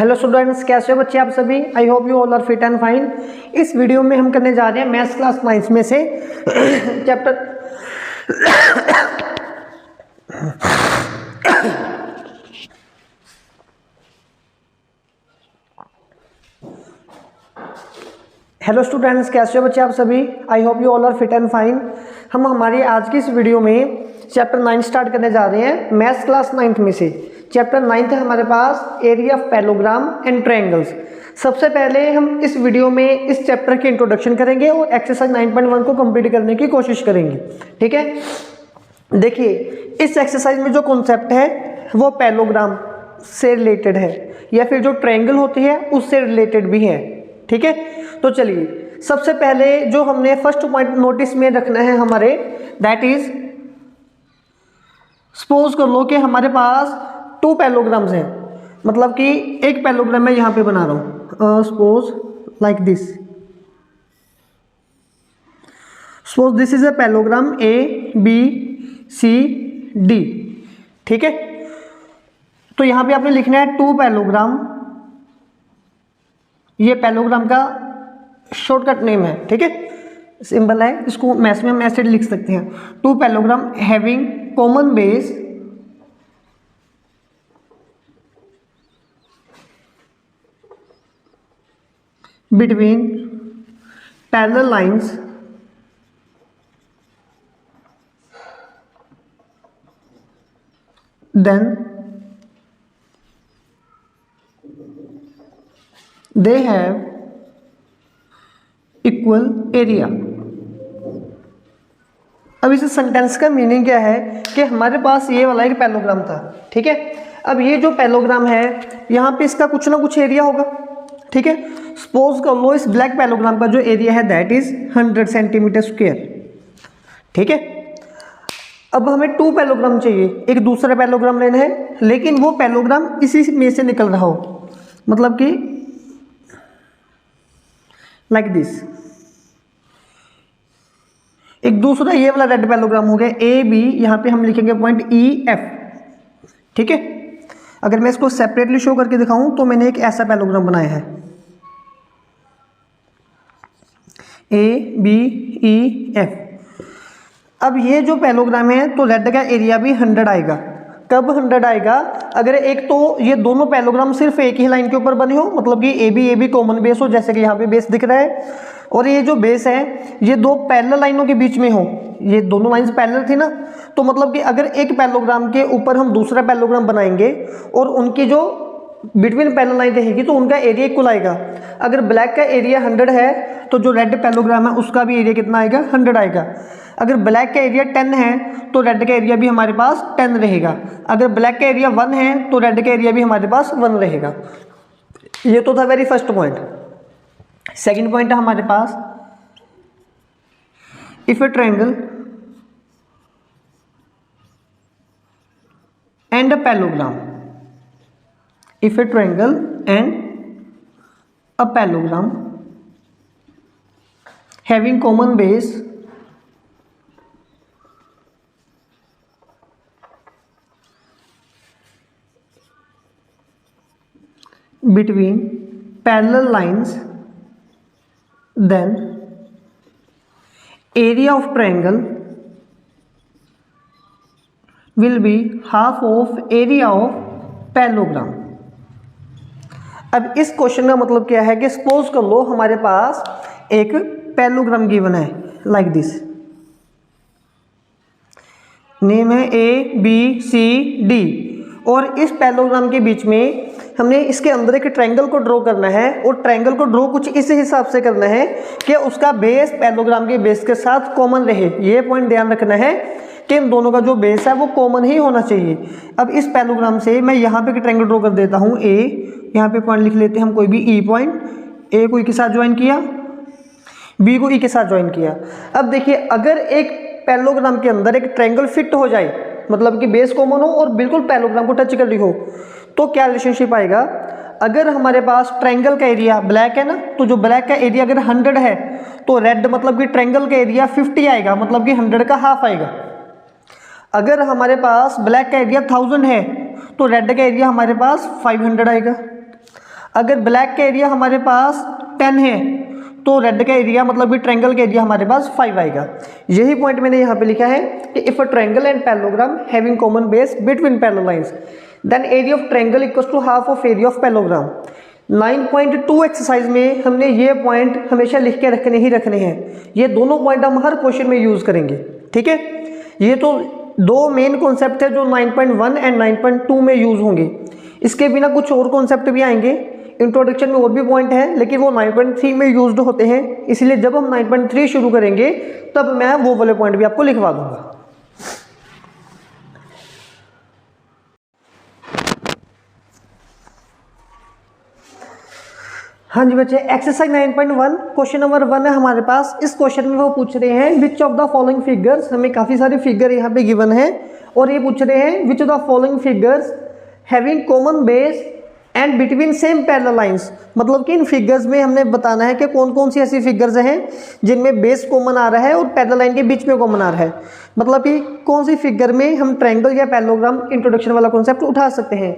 Hello students, कैसे हो बच्चे आप सभी। I hope you all are fit and fine. इस वीडियो में हम करने जा रहे हैं मैथ्स क्लास 9 में से चैप्टर हेलो स्टूडेंट्स, कैसे हो बच्चे आप सभी। I hope you all are fit and fine. हम हमारी आज की इस वीडियो में चैप्टर 9 स्टार्ट करने जा रहे हैं मैथ्स क्लास 9 में से। चैप्टर 9 है हमारे पास area of parallelogram and triangles. सबसे पहले हम इस वीडियो में इस चैप्टर की इंट्रोडक्शन करेंगे और एक्सरसाइज 9.1 को कंप्लीट करने की कोशिश करेंगे। ठीक है, देखिए इस एक्सरसाइज में जो कॉन्सेप्ट है वो पैरेललोग्राम से रिलेटेड है या फिर जो ट्रायंगल होती है उससे रिलेटेड भी है। ठीक है, तो चलिए सबसे पहले जो हमने फर्स्ट पॉइंट नोटिस में रखना है हमारे, दैट इज सपोज कर लो कि हमारे पास 2 पैरेललोग्राम्स हैं, मतलब कि एक पैरेललोग्राम मैं यहां पे बना रहा हूं। Suppose like this, suppose this is a parallelogram ABCD। ठीक है, तो यहां पे आपने लिखना है 2 पैरेललोग्राम। ये पैरेललोग्राम का शॉर्टकट नेम है। ठीक है, सिंबल है, इसको मैथ्स में हम ऐसे लिख सकते हैं 2 parallelogram having common base between parallel lines then they have equal area। अब इस सेंटेंस का मीनिंग क्या है कि हमारे पास ये वाला एक पैरेललोग्राम था। ठीक है, अब ये जो पैरेललोग्राम है यहाँ पे इसका कुछ ना कुछ एरिया होगा। ठीक है, सपोज कर लो इस ब्लैक पैरेललोग्राम का जो एरिया है दैट इज 100 सेंटीमीटर स्क्वायर। ठीक है, अब हमें 2 पैरेललोग्राम चाहिए, एक दूसरा पैरेललोग्राम लेना है लेकिन वो पैरेललोग्राम इसी में से निकल रहा हो, मतलब कि लाइक दिस। एक दूसरा ये वाला रेड पैरेललोग्राम हो गया AB, यहां पे हम लिखेंगे पॉइंट EF। ठीक है, अगर मैं इसको सेपरेटली शो करके दिखाऊं तो मैंने एक ऐसा पैरेललोग्राम बनाया है ABEF। अब ये जो पैरेललोग्राम है तो रेड का एरिया भी 100 आएगा। कब 100 आएगा, अगर एक तो ये दोनों पैरेललोग्राम सिर्फ एक ही लाइन के ऊपर बने हो, मतलब कि AB कॉमन बेस हो, जैसे कि यहाँ पे बेस दिख रहा है, और ये जो बेस है ये 2 पैरेलल लाइनों के बीच में हो। ये दोनों लाइंस पैरेलल थी ना, तो मतलब कि अगर एक पैरेललोग्राम के ऊपर हम दूसरा पैरेललोग्राम बनाएंगे और उनकी जो बिटवीन पैरेलल लाइन रहेगी तो उनका एरिया इक्वल आएगा। अगर ब्लैक का एरिया 100 है तो जो रेड पैरेललोग्राम है उसका भी एरिया कितना आएगा, 100 आएगा। अगर ब्लैक का एरिया 10 है तो रेड का एरिया भी हमारे पास 10 रहेगा। अगर ब्लैक का एरिया 1 है तो रेड का एरिया भी हमारे पास 1 रहेगा। ये तो था very first point. Second point है हमारे पास, if a triangle and a parallelogram, if a triangle and a parallelogram having common base between parallel lines then area of triangle will be half of area of parallelogram। अब इस question का मतलब क्या है कि सपोज कर लो हमारे पास एक पैरेललोग्राम गिवन है लाइक दिस, नेम है ABCD, और इस पैरेललोग्राम के बीच में हमने इसके अंदर एक ट्रायंगल को ड्रॉ करना है, और ट्रायंगल को ड्रॉ कुछ इस हिसाब से करना है कि उसका बेस पैरेललोग्राम के बेस के साथ कॉमन रहे। ये पॉइंट ध्यान रखना है कि इन दोनों का जो बेस है वो कॉमन ही होना चाहिए। अब इस पैरेललोग्राम से मैं यहाँ पे ट्रायंगल ड्रॉ कर देता हूँ A, यहाँ पे पॉइंट लिख लेते हैं हम कोई भी E पॉइंट। A को E के साथ ज्वाइन किया, B को E के साथ ज्वाइन किया। अब देखिए अगर एक पैरेललोग्राम के अंदर एक ट्रायंगल फिट हो जाए, मतलब कि बेस कॉमन हो और बिल्कुल पैरेललोग्राम को टच कर रही हो, तो क्या रिलेशनशिप आएगा। अगर हमारे पास ट्रायंगल का एरिया ब्लैक है ना, तो जो ब्लैक का एरिया अगर 100 है तो रेड मतलब कि ट्रायंगल का एरिया 50 आएगा, मतलब कि 100 का हाफ आएगा। अगर हमारे पास ब्लैक का एरिया 1000 है तो रेड का एरिया हमारे पास 500 आएगा। अगर ब्लैक का एरिया हमारे पास 10 है तो रेड का एरिया मतलब कि ट्रायंगल का एरिया हमारे पास 5 आएगा। यही पॉइंट मैंने यहाँ पे लिखा है कि if a triangle and parallelogram having common base between parallel lines then area of triangle equals to half of area of parallelogram. 9.2 exercise में हमने ये पॉइंट हमेशा लिख के रखने ही रखने हैं। ये दोनों पॉइंट हम हर क्वेश्चन में यूज करेंगे, ठीक है। ये तो दो मेन कॉन्सेप्ट है जो 9.1 एंड 9.2 में यूज होंगे। इसके बिना कुछ और कॉन्सेप्ट भी आएंगे, इंट्रोडक्शन में और भी पॉइंट है, लेकिन वो 9.3 में यूज्ड होते हैं। इसलिए जब हम 9.3 शुरू करेंगे तब मैं वो वाले पॉइंट भी आपको लिखवा दूंगा। हाँ जी बच्चे, एक्सरसाइज 9.1 क्वेश्चन नंबर 1 है हमारे पास। इस क्वेश्चन में वो पूछ रहे हैं which of the following figures, हमें काफ़ी सारे फिगर यहाँ पे गिवन है और ये पूछ रहे हैं which of the following figures having common base and between same parallel lines. मतलब कि इन फिगर्स में हमने बताना है कि कौन कौन सी ऐसी फिगर्स हैं जिनमें बेस कॉमन आ रहा है और पैरेलल लाइन के बीच में कॉमन आ रहा है। मतलब कि कौन सी फिगर में हम ट्रायंगल या पैरेललोग्राम इंट्रोडक्शन वाला कॉन्सेप्ट उठा सकते हैं।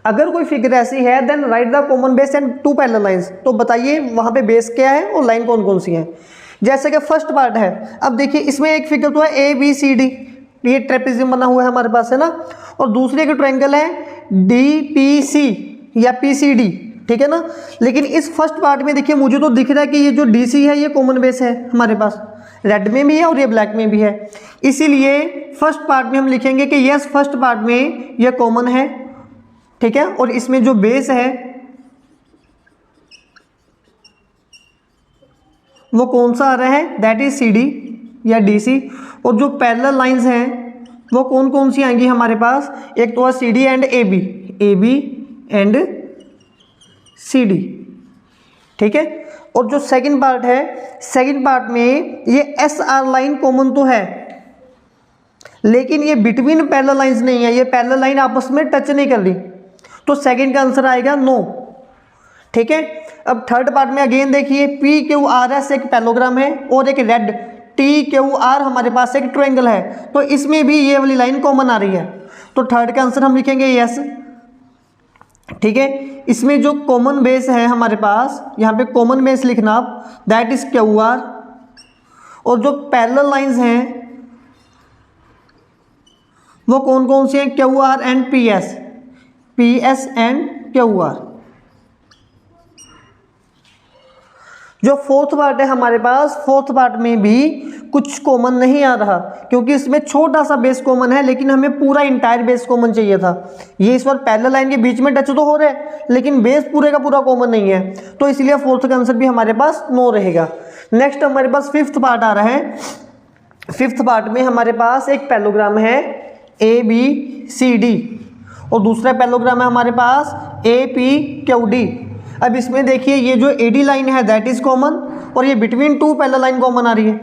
अगर कोई फिगर ऐसी है then right the common base and two parallel lines. तो बताइए वहाँ पे बेस क्या है और लाइन कौन कौन सी है। जैसे कि फर्स्ट पार्ट है, अब देखिए इसमें एक फिगर तो है ABCD, ये ट्रेपेजियम बना हुआ है हमारे पास, है ना। और दूसरी एक ट्रायंगल है DPC या PCD, ठीक है ना। लेकिन इस फर्स्ट पार्ट में देखिए मुझे तो दिख रहा है कि ये जो DC है ये कॉमन बेस है हमारे पास, रेड में भी है और ये ब्लैक में भी है। इसीलिए फर्स्ट पार्ट में हम लिखेंगे कि यस फर्स्ट पार्ट में ये कॉमन है, ठीक है। और इसमें जो बेस है वो कौन सा आ रहा है, दैट इज CD या DC। और जो पैरेलल लाइंस हैं वो कौन कौन सी आएंगी हमारे पास, एक तो है CD and AB and CD, ठीक है। और जो सेकंड पार्ट है, सेकंड पार्ट में ये SR लाइन कॉमन तो है लेकिन ये बिटवीन पैरेलल लाइंस नहीं है, ये पैरेलल लाइन आपस में टच नहीं कर रही, तो सेकंड का आंसर आएगा नो, ठीक है। अब थर्ड पार्ट में अगेन देखिए PQRS एक पैरेललोग्राम है और एक रेड TQR हमारे पास एक ट्रायंगल है, तो इसमें भी ये वाली लाइन कॉमन आ रही है, तो थर्ड का आंसर हम लिखेंगे यस, ठीक है। इसमें जो कॉमन बेस है हमारे पास, यहाँ पे कॉमन बेस लिखना आप, दैट इज QR। और जो पैरेलल लाइंस हैं वो कौन कौन सी हैं, QR and PS and QR। जो फोर्थ पार्ट है हमारे पास, फोर्थ पार्ट में भी कुछ कॉमन नहीं आ रहा क्योंकि इसमें छोटा सा बेस कॉमन है, लेकिन हमें पूरा इंटायर बेस कॉमन चाहिए था। ये इस बार पैरेलल लाइन के बीच में टच तो हो रहा है लेकिन बेस पूरे का पूरा कॉमन नहीं है, तो इसलिए फोर्थ का आंसर भी हमारे पास नो रहेगा। नेक्स्ट हमारे पास फिफ्थ पार्ट आ रहा है। फिफ्थ पार्ट में हमारे पास एक पैरेललोग्राम है ABCD और दूसरा पैरेललोग्राम है हमारे पास APQD। अब इसमें देखिए ये जो AD लाइन है दैट इज कॉमन और ये between two parallel line common आ रही है,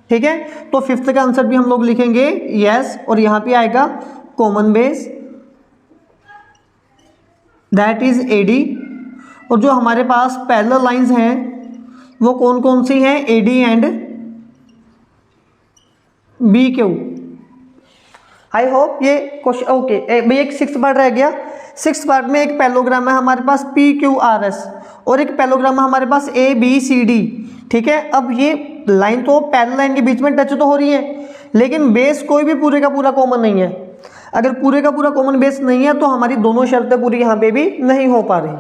ठीक है। तो फिफ्थ का आंसर भी हम लोग लिखेंगे यस और यहाँ पे आएगा common base that is AD। और जो हमारे पास पैरेलल लाइंस हैं वो कौन कौन सी हैं, AD and BQ। I hope ये क्वेश्चन ओके। भाई एक सिक्स्थ पार्ट रह गया। सिक्स्थ पार्ट में एक पैरेललोग्राम है हमारे पास PQRS और एक पैरेललोग्राम है हमारे पास ABCD, ठीक है। अब ये लाइन तो पैरेलल लाइन के बीच में टच तो हो रही है लेकिन बेस कोई भी पूरे का पूरा कॉमन नहीं है। अगर पूरे का पूरा कॉमन बेस नहीं है तो हमारी दोनों शर्तें पूरी यहाँ पे भी नहीं हो पा रही।